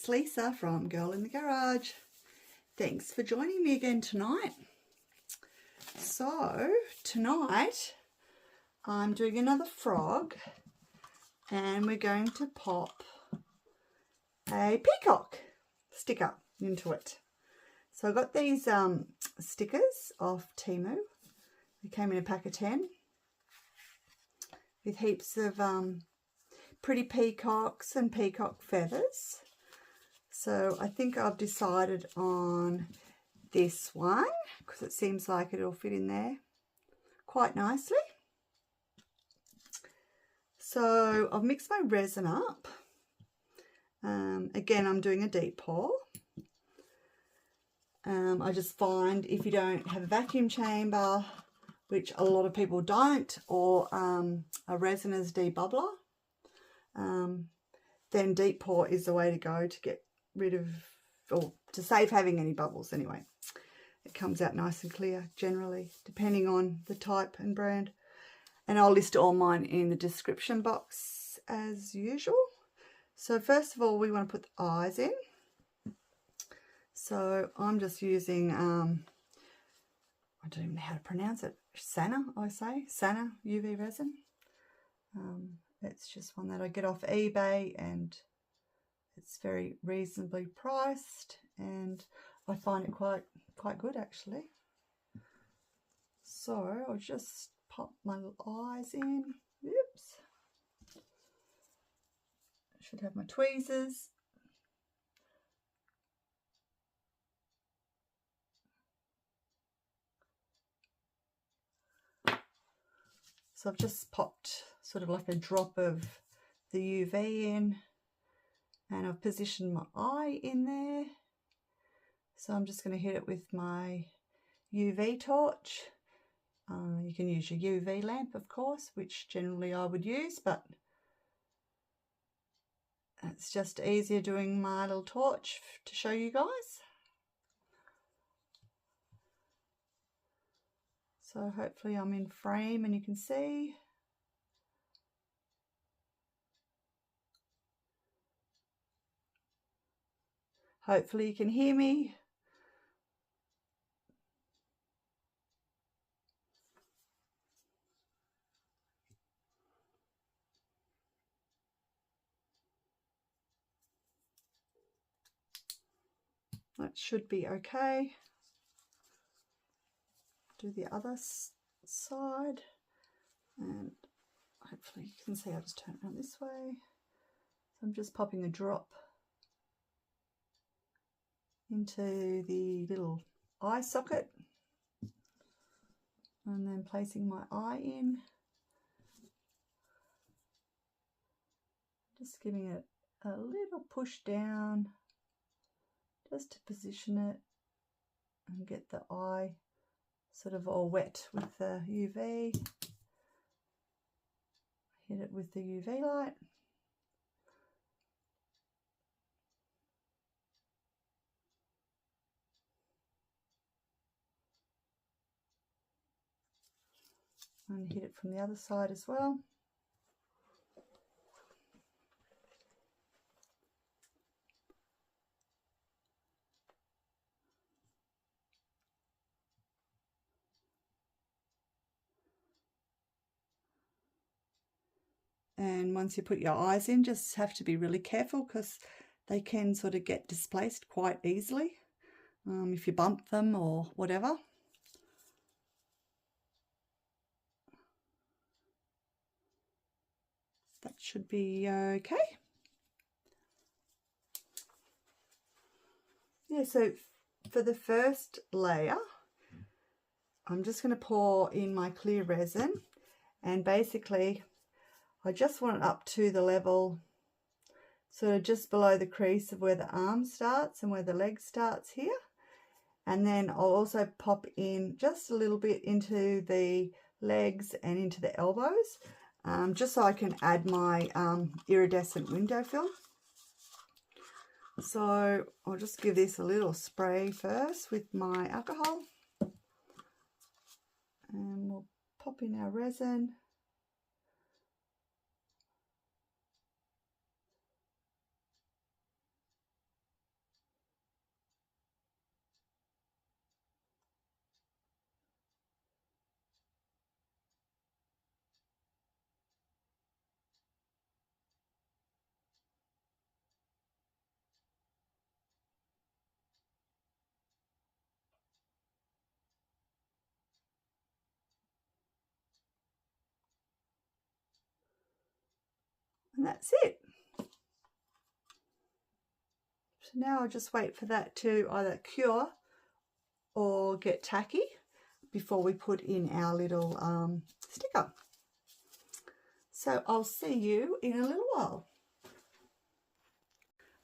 it's Lisa from Girl in the Garage. Thanks for joining me again tonight. So tonight I'm doing another frog and we're going to pop a peacock sticker into it. So I got these stickers off Temu. They came in a pack of 10 with heaps of pretty peacocks and peacock feathers. So I think I've decided on this one because it seems like it'll fit in there quite nicely. So I've mixed my resin up. Again, I'm doing a deep pour. I just find if you don't have a vacuum chamber, which a lot of people don't, or a resinous debubbler, then deep pour is the way to go to get rid of, or to save having any bubbles anyway. It comes out nice and clear generally, depending on the type and brand. And I'll list all mine in the description box as usual. So first of all, we want to put the eyes in. So I'm just using, I don't even know how to pronounce it, Sana, I say, Sana UV resin. It's just one that I get off eBay and it's very reasonably priced and I find it quite good actually. So I'll just pop my little eyes in. Oops. I should have my tweezers. So I've just popped sort of like a drop of the UV in and I've positioned my eye in there. So I'm just going to hit it with my UV torch. You can use your UV lamp, of course, which generally I would use, but it's just easier doing my little torch to show you guys. So hopefully I'm in frame and you can see. Hopefully you can hear me. That should be okay. Do the other side and hopefully you can see I'll just turn it around this way. So I'm just popping a drop into the little eye socket and then placing my eye in. Just giving it a little push down just to position it and get the eye sort of all wet with the UV. Hit it with the UV light. And hit it from the other side as well. And once you put your eyes in, just have to be really careful because they can sort of get displaced quite easily if you bump them or whatever. That should be okay. Yeah, so for the first layer, I'm just going to pour in my clear resin and basically I just want it up to the level, sort of just below the crease of where the arm starts and where the leg starts here. And then I'll also pop in just a little bit into the legs and into the elbows, just so I can add my iridescent window film. So I'll just give this a little spray first with my alcohol. And we'll pop in our resin. And that's it. So now I'll just wait for that to either cure or get tacky before we put in our little sticker. So I'll see you in a little while.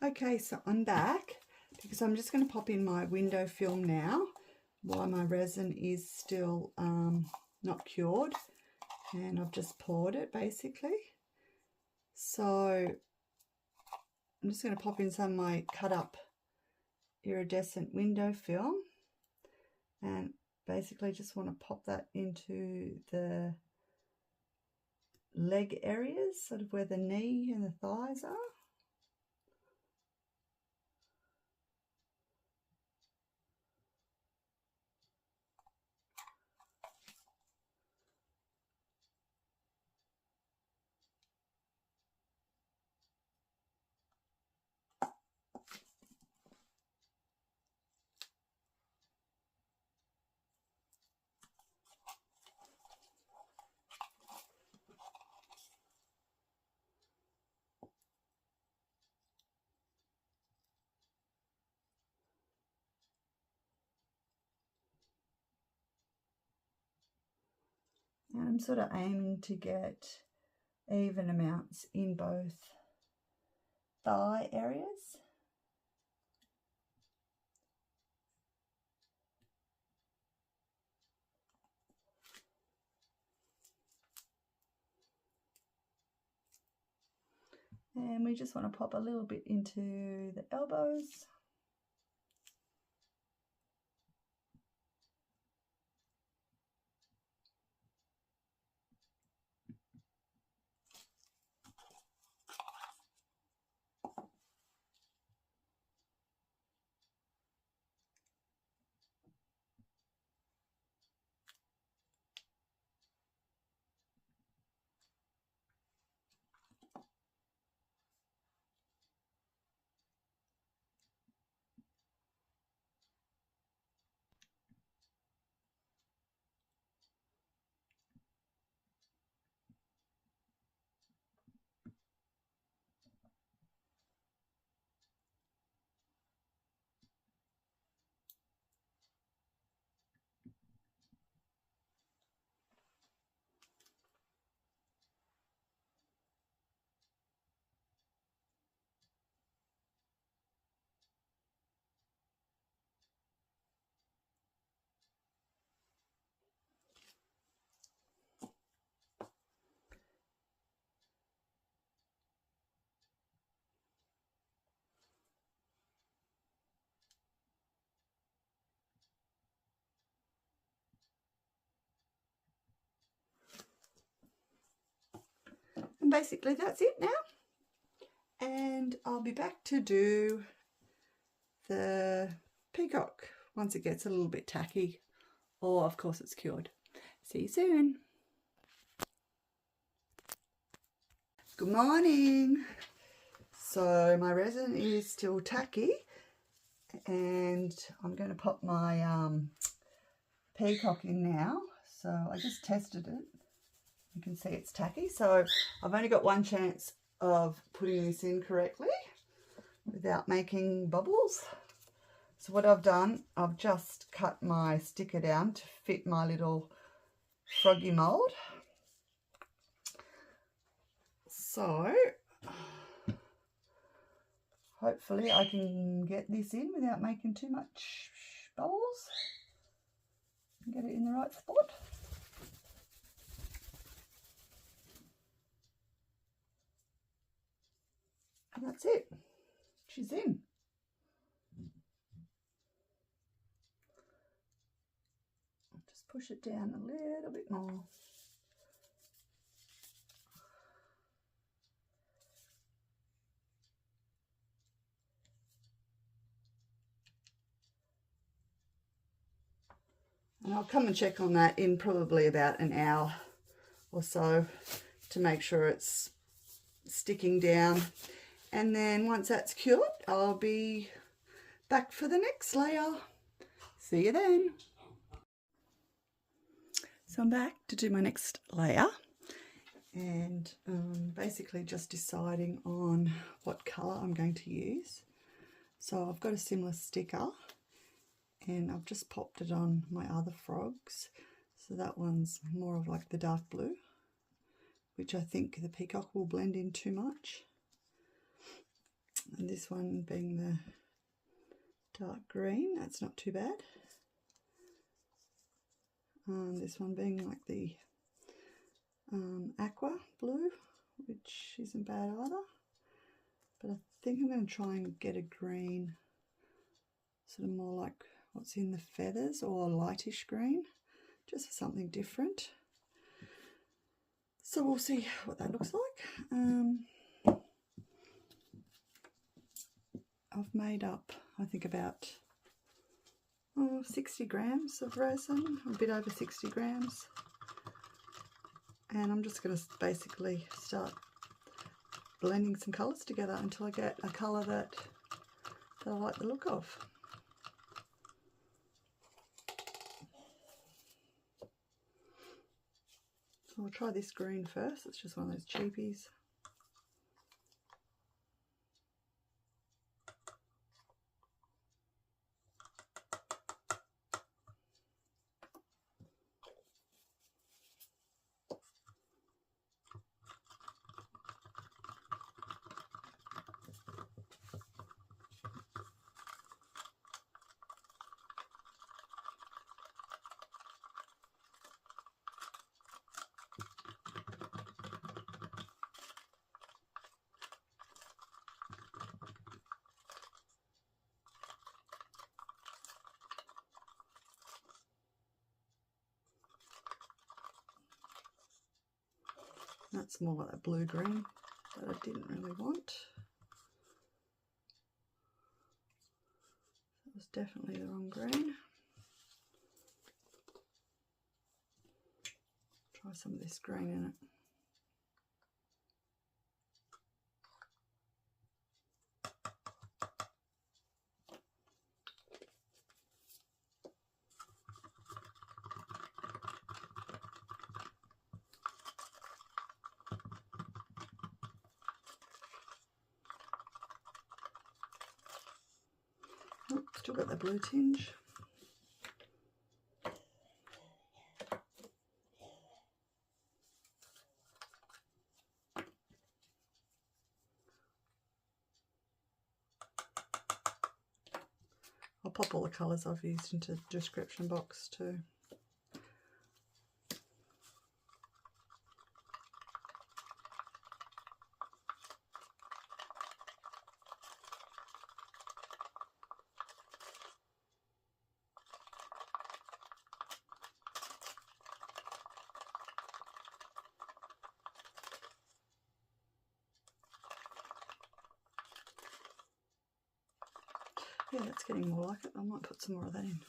Okay, so I'm back because I'm just going to pop in my window film now while my resin is still not cured, and I've just poured it basically. So I'm just going to pop in some of my cut up iridescent window film, and basically just want to pop that into the leg areas, sort of where the knee and the thighs are. And I'm sort of aiming to get even amounts in both thigh areas. And we just want to pop a little bit into the elbows. And basically that's it now. And I'll be back to do the peacock once it gets a little bit tacky, or of course it's cured. See you soon. Good morning. So my resin is still tacky, and I'm going to pop my peacock in now. So I just tested it. You can see it's tacky, so I've only got one chance of putting this in correctly without making bubbles. So what I've done, I've just cut my sticker down to fit my little froggy mold. So hopefully I can get this in without making too much bubbles and get it in the right spot. And that's it. She's in. I'll just push it down a little bit more. And I'll come and check on that in probably about an hour or so to make sure it's sticking down. And then once that's cured, I'll be back for the next layer. See you then. So I'm back to do my next layer, and basically just deciding on what colour I'm going to use. So I've got a similar sticker and I've just popped it on my other frogs. So that one's more of like the dark blue, which I think the peacock will blend in too much. And this one being the dark green, that's not too bad. This one being like the aqua blue, which isn't bad either. But I think I'm going to try and get a green, sort of more like what's in the feathers, or a lightish green, just for something different. So we'll see what that looks like. I've made up, I think, about 60 grams of resin, a bit over 60 grams. And I'm just going to basically start blending some colours together until I get a colour that I like the look of. So I'll try this green first. It's just one of those cheapies. That's more like a blue-green that I didn't really want. That was definitely the wrong green. Try some of this green in it. Oh, still got the blue tinge. I'll pop all the colours I've used into the description box too. Yeah, that's getting more like it. I might put some more of that in.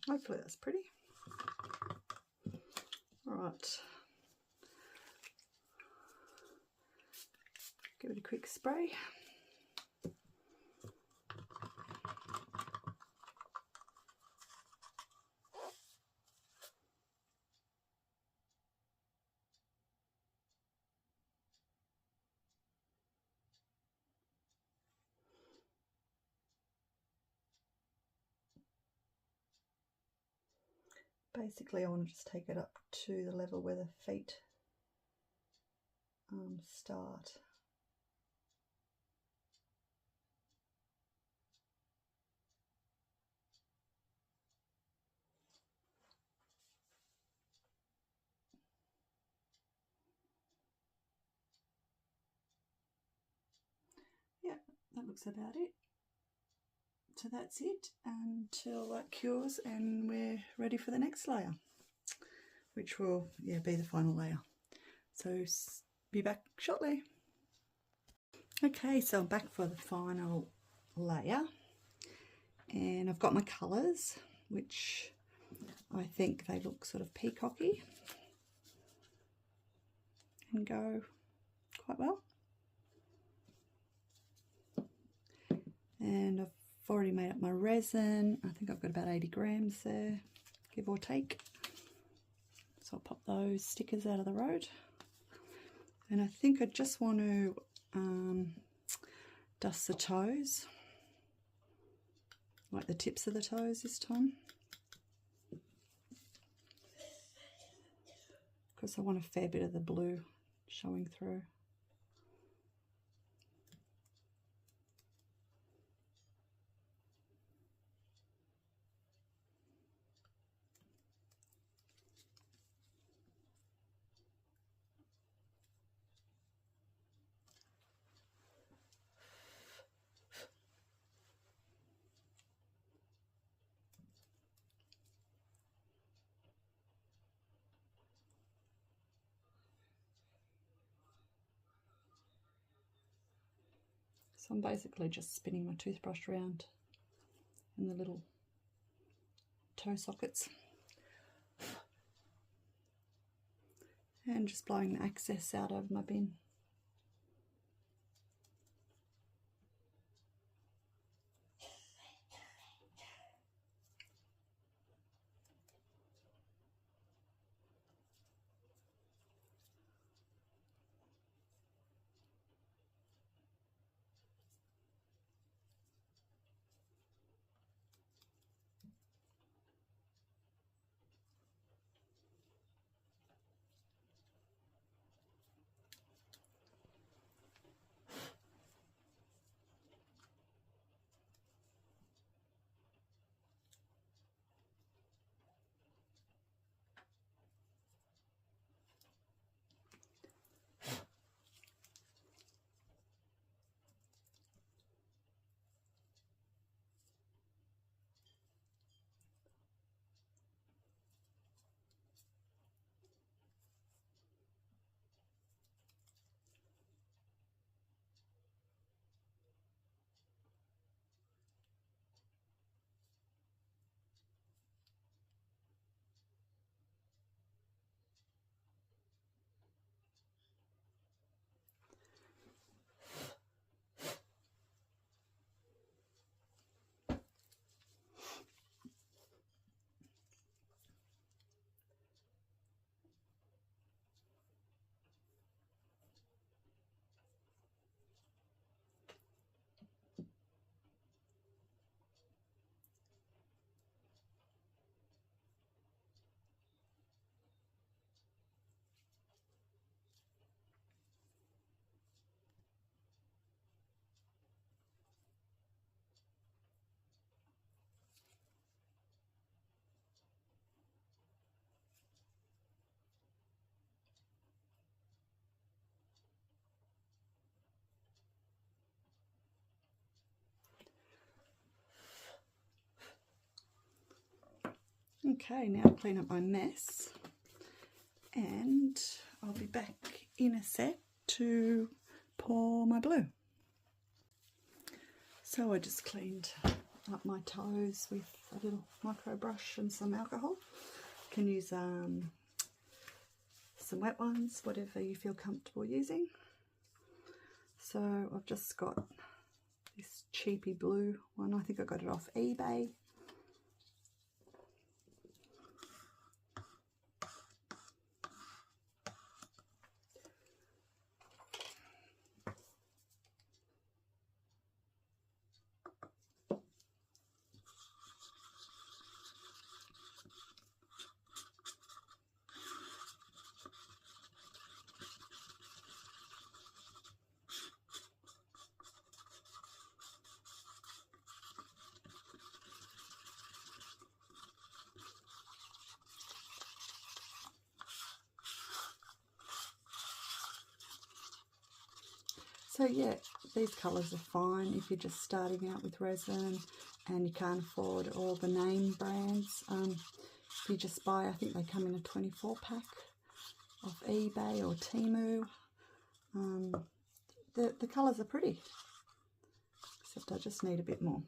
Hopefully that's pretty. All right. Give it a quick spray. Basically, I want to just take it up to the level where the feet start. looks about it. So that's it until that cures and we're ready for the next layer, which will be the final layer. So be back shortly. Okay, so I'm back for the final layer and I've got my colours, which I think they look sort of peacocky and go quite well. And I've already made up my resin. I think I've got about 80 grams there, give or take. So I'll pop those stickers out of the road. And I think I just want to dust the toes, like the tips of the toes this time, because I want a fair bit of the blue showing through. So I'm basically just spinning my toothbrush around in the little toe sockets and just blowing the excess out of my bin. Okay, now I'll clean up my mess and I'll be back in a sec to pour my blue. So I just cleaned up my toes with a little micro brush and some alcohol. You can use some wet ones, whatever you feel comfortable using. So I've just got this cheapy blue one. I think I got it off eBay. So yeah, these colours are fine if you're just starting out with resin and you can't afford all the name brands. If you just buy, I think they come in a 24 pack off eBay or Temu. The colours are pretty, except I just need a bit more.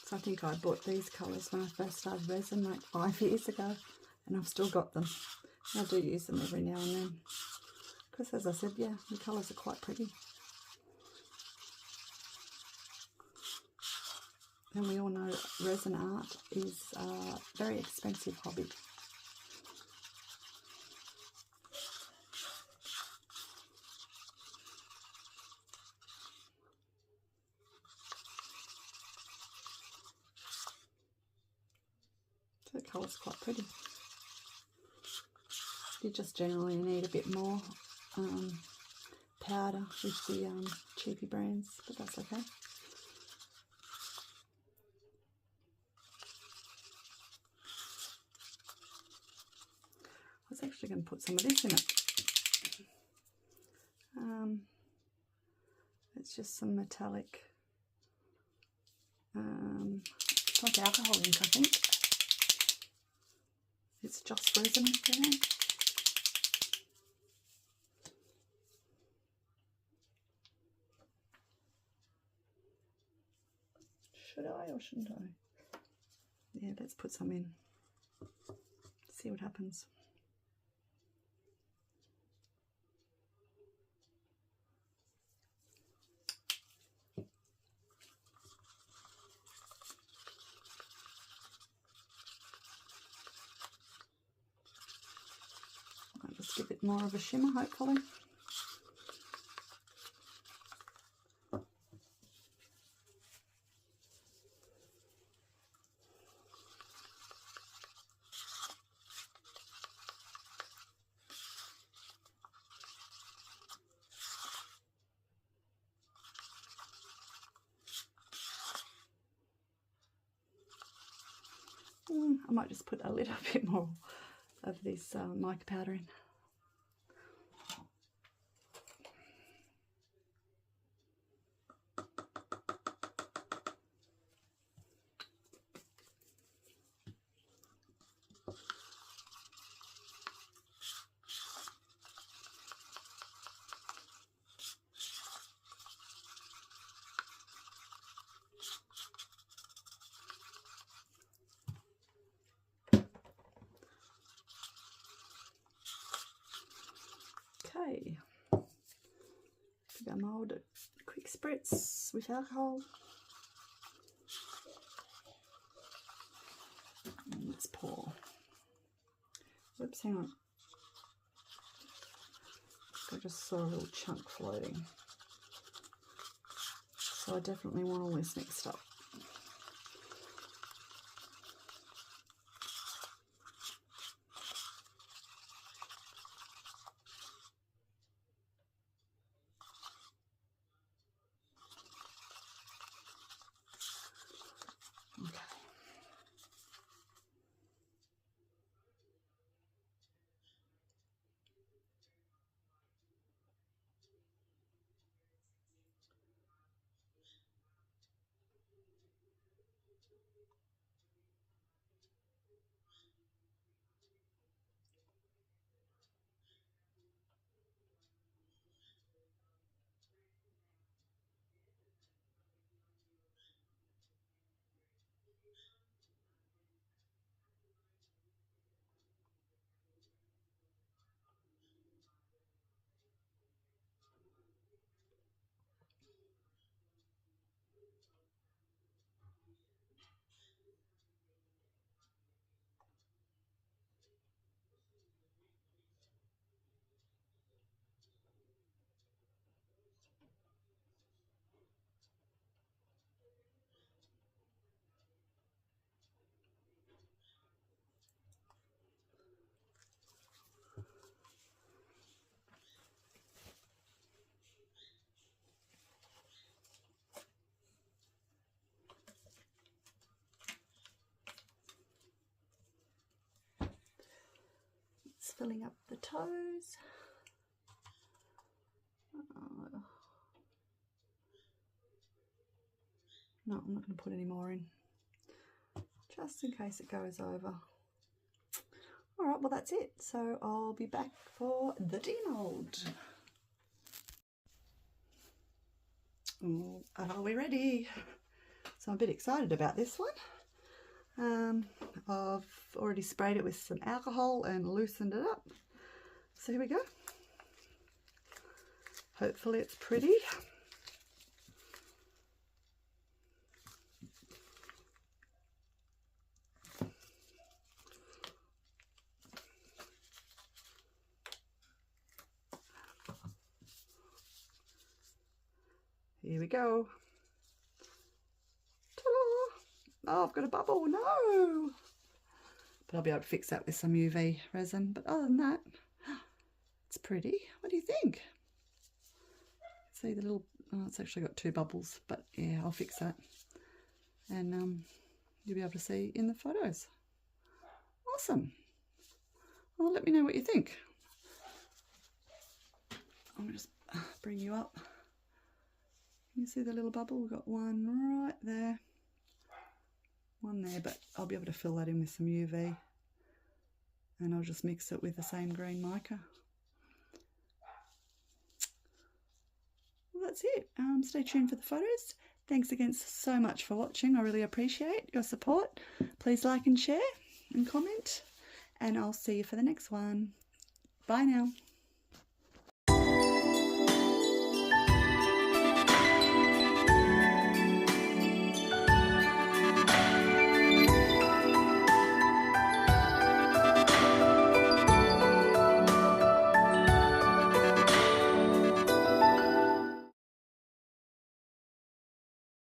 So I think I bought these colours when I first started resin like 5 years ago, and I've still got them. I do use them every now and then because, as I said, yeah, the colours are quite pretty. And we all know resin art is a very expensive hobby. The colour's quite pretty. You just generally need a bit more powder with the cheapy brands, but that's okay. I was actually going to put some of this in it. It's just some metallic, it's like alcohol ink, I think. It's just resin brand. Should I or shouldn't I? Yeah, let's put some in. See what happens. I'll just give it more of a shimmer, hopefully. I might just put a little bit more of this mica powder in. Okay, our mould, quick spritz with alcohol. And let's pour. Oops, hang on. I just saw a little chunk floating. So I definitely want all this mixed up. filling up the toes. No, I'm not going to put any more in, just in case it goes over. Alright, well that's it. So I'll be back for the demold. Are we ready? So I'm a bit excited about this one. I've already sprayed it with some alcohol and loosened it up. So here we go. Hopefully it's pretty. Here we go. Oh, I've got a bubble, no! But I'll be able to fix that with some UV resin. But other than that, it's pretty. What do you think? See the little, oh, it's actually got 2 bubbles, but yeah, I'll fix that. And you'll be able to see in the photos. Awesome. Well, let me know what you think. I'm going to just bring you up. Can you see the little bubble? We've got one right there. One there, but I'll be able to fill that in with some UV. And I'll just mix it with the same green mica. Well, that's it. Stay tuned for the photos. Thanks again so much for watching. I really appreciate your support. Please like and share and comment. And I'll see you for the next one. Bye now.